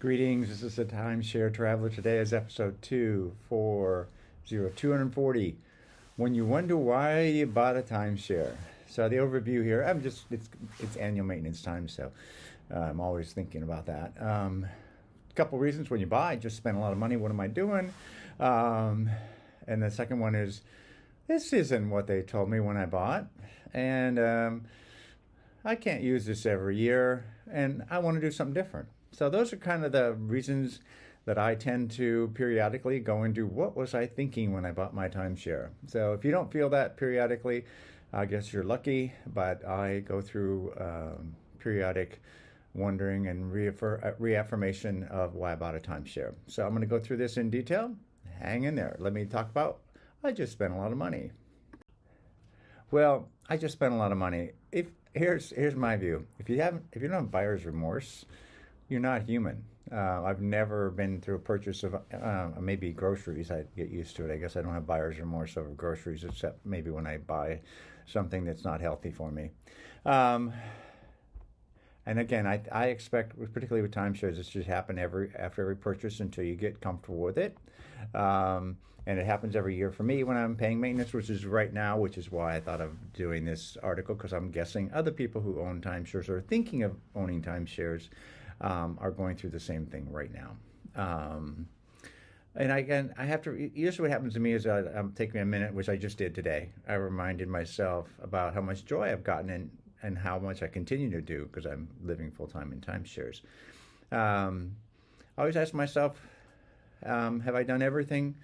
Greetings, this is the Timeshare Traveler. Today is episode 240. When you wonder why you bought a timeshare. So the overview here, it's annual maintenance time, so I'm always thinking about that. A couple reasons when you buy, just spend a lot of money, what am I doing? And the second one is, this isn't what they told me when I bought. And I can't use this every year, and I want to do something different. So those are kind of the reasons that I tend to periodically go into what was I thinking when I bought my timeshare. So if you don't feel that periodically, I guess you're lucky, but I go through periodic wondering and reaffirmation of why I bought a timeshare. So I'm going to go through this in detail. Hang in there. Let me talk about I just spent a lot of money. Well, I just spent a lot of money. Here's my view. If you don't have buyer's remorse, you're not human. I've never been through a purchase of maybe groceries. I get used to it. I guess I don't have buyer's remorse over groceries, except maybe when I buy something that's not healthy for me. And again, I expect, particularly with timeshares, this should happen after every purchase until you get comfortable with it. And it happens every year for me when I'm paying maintenance, which is right now, which is why I thought of doing this article, because I'm guessing other people who own timeshares or are thinking of owning timeshares are going through the same thing right now. And I have to, usually what happens to me is I'm taking a minute, which I just did today. I reminded myself about how much joy I've gotten and how much I continue to do because I'm living full-time in timeshares. I always ask myself, have I done everything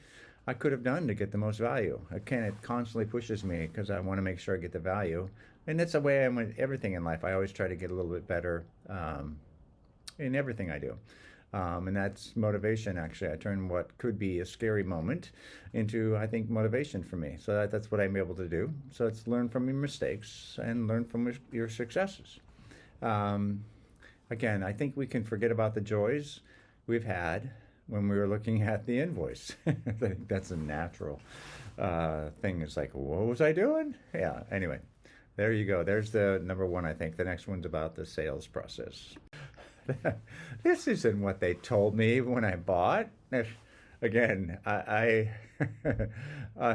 I could have done to get the most value? It constantly pushes me because I want to make sure I get the value. And that's the way I'm with everything in life. I always try to get a little bit better in everything I do. And that's motivation, actually. I turn what could be a scary moment into, I think, motivation for me. So that's what I'm able to do. So it's learn from your mistakes and learn from your successes. Again, I think we can forget about the joys we've had when we were looking at the invoice. I think that's a natural thing. It's like, what was I doing? Yeah, anyway, there you go. There's the number one, I think. The next one's about the sales process. This isn't what they told me when I bought. Again, I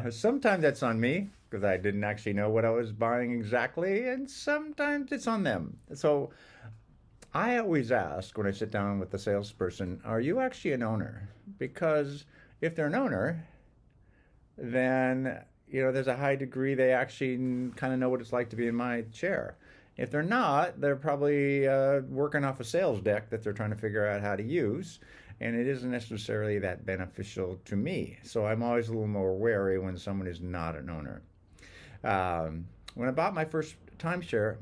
sometimes that's on me because I didn't actually know what I was buying exactly, and sometimes it's on them. So I always ask when I sit down with the salesperson, are you actually an owner? Because if they're an owner, then there's a high degree they actually kind of know what it's like to be in my chair. If they're not, they're probably working off a sales deck that they're trying to figure out how to use, and it isn't necessarily that beneficial to me. So I'm always a little more wary when someone is not an owner. When I bought my first timeshare,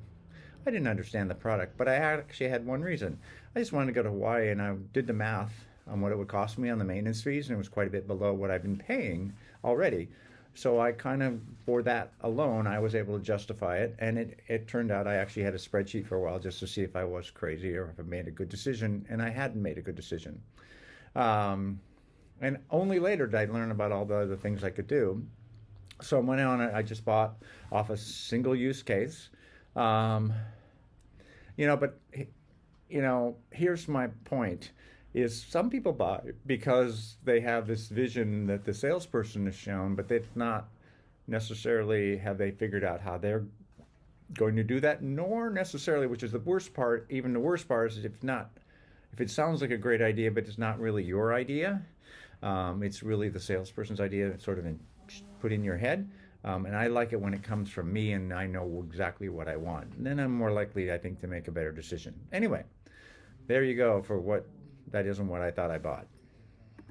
I didn't understand the product, but I actually had one reason. I just wanted to go to Hawaii, and I did the math on what it would cost me on the maintenance fees, and it was quite a bit below what I've been paying already. So I kind of, for that alone, I was able to justify it. And it turned out I actually had a spreadsheet for a while just to see if I was crazy or if I made a good decision. And I hadn't made a good decision. And only later did I learn about all the other things I could do. So I went on it. I just bought off a single use case. But here's my point. Is some people buy because they have this vision that the salesperson has shown, but they've not necessarily have they figured out how they're going to do that, nor necessarily, which is the worst part. Even the worst part is if it sounds like a great idea, but it's not really your idea. It's really the salesperson's idea, sort of put in your head. And I like it when it comes from me and I know exactly what I want. And then I'm more likely, I think, to make a better decision. Anyway, there you go for what. That isn't what I thought I bought.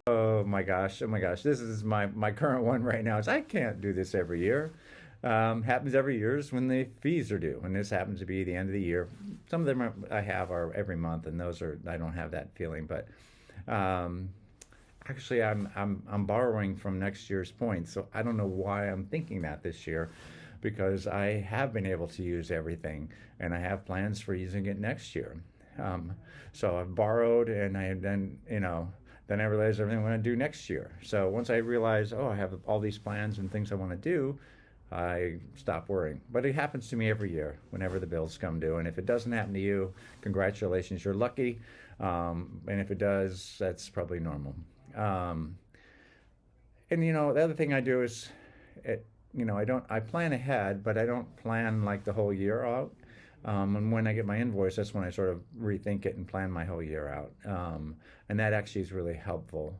Oh my gosh. This is my current one right now. I can't do this every year. Happens every year is when the fees are due. And this happens to be the end of the year. Some of them I have are every month, and I don't have that feeling. But actually, I'm borrowing from next year's points. So I don't know why I'm thinking that this year, because I have been able to use everything, and I have plans for using it next year. So I've borrowed, and then I realized everything I want to do next year. So once I realized, I have all these plans and things I want to do, I stop worrying. But it happens to me every year whenever the bills come due. And if it doesn't happen to you, congratulations, you're lucky. And if it does, that's probably normal. And the other thing I do is, I plan ahead, but I don't plan like the whole year out. And when I get my invoice, that's when I sort of rethink it and plan my whole year out. And that actually is really helpful.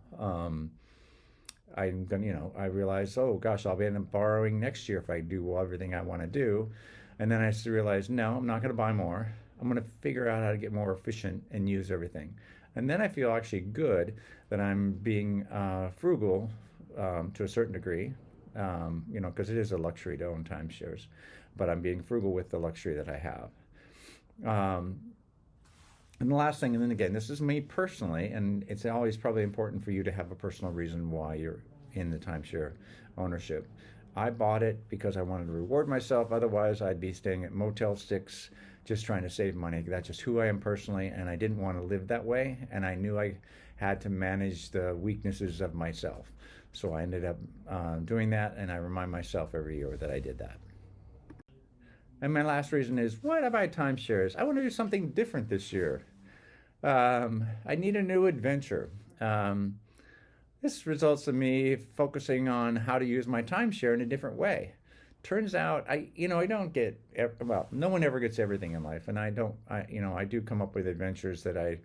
I realize, oh gosh, I'll end up borrowing next year if I do everything I want to do. And then I realize, no, I'm not going to buy more. I'm going to figure out how to get more efficient and use everything. And then I feel actually good that I'm being frugal to a certain degree, because it is a luxury to own timeshares, but I'm being frugal with the luxury that I have. And the last thing, and then again, this is me personally, and it's always probably important for you to have a personal reason why you're in the timeshare ownership. I bought it because I wanted to reward myself. Otherwise, I'd be staying at Motel 6 just trying to save money. That's just who I am personally, and I didn't want to live that way, and I knew I had to manage the weaknesses of myself. So I ended up doing that, and I remind myself every year that I did that. And my last reason is, why did I buy timeshares? I want to do something different this year. I need a new adventure. This results in me focusing on how to use my timeshare in a different way. Turns out, I don't get, well, no one ever gets everything in life, and I do come up with adventures that I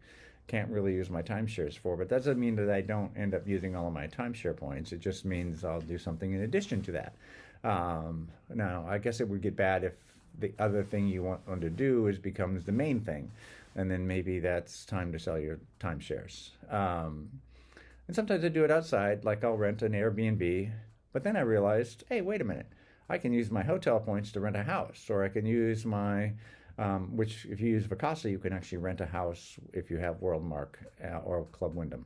can't really use my timeshares for, but that doesn't mean that I don't end up using all of my timeshare points. It just means I'll do something in addition to that. Now, I guess it would get bad if the other thing you want to do becomes the main thing, and then maybe that's time to sell your timeshares. And sometimes I do it outside, like I'll rent an Airbnb, but then I realized, hey, wait a minute, I can use my hotel points to rent a house, or I can use my, which if you use Vacasa, you can actually rent a house if you have WorldMark or Club Wyndham.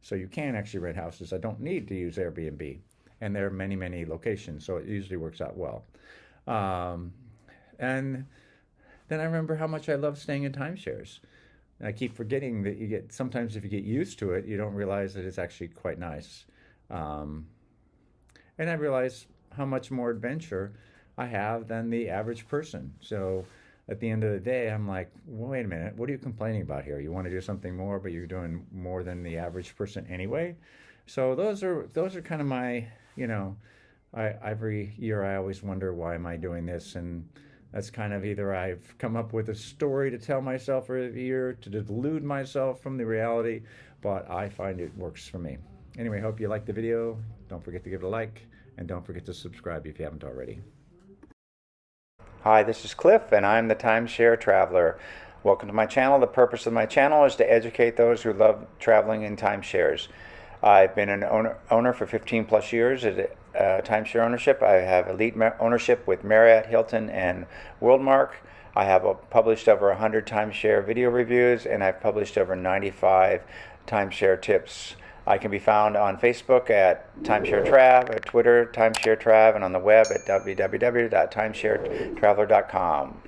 So you can actually rent houses. I don't need to use Airbnb, and there are many, many locations, so it usually works out well. And then I remember how much I love staying in timeshares. And I keep forgetting that sometimes if you get used to it, you don't realize that it's actually quite nice. And I realize how much more adventure I have than the average person. So at the end of the day, I'm like, well, wait a minute, what are you complaining about here? You want to do something more, but you're doing more than the average person anyway. So those are kind of my, every year I always wonder, why am I doing this? And that's kind of either I've come up with a story to tell myself for the year to delude myself from the reality, but I find it works for me. Anyway, hope you liked the video. Don't forget to give it a like, and don't forget to subscribe if you haven't already. Hi, this is Cliff, and I'm the Timeshare Traveler. Welcome to my channel. The purpose of my channel is to educate those who love traveling in timeshares. I've been an owner for 15 plus years at timeshare ownership. I have elite ownership with Marriott, Hilton, and WorldMark. I have published over 100 timeshare video reviews, and I've published over 95 timeshare tips. I can be found on Facebook at Timeshare Trav, at Twitter, Timeshare Trav, and on the web at www.timesharetraveler.com.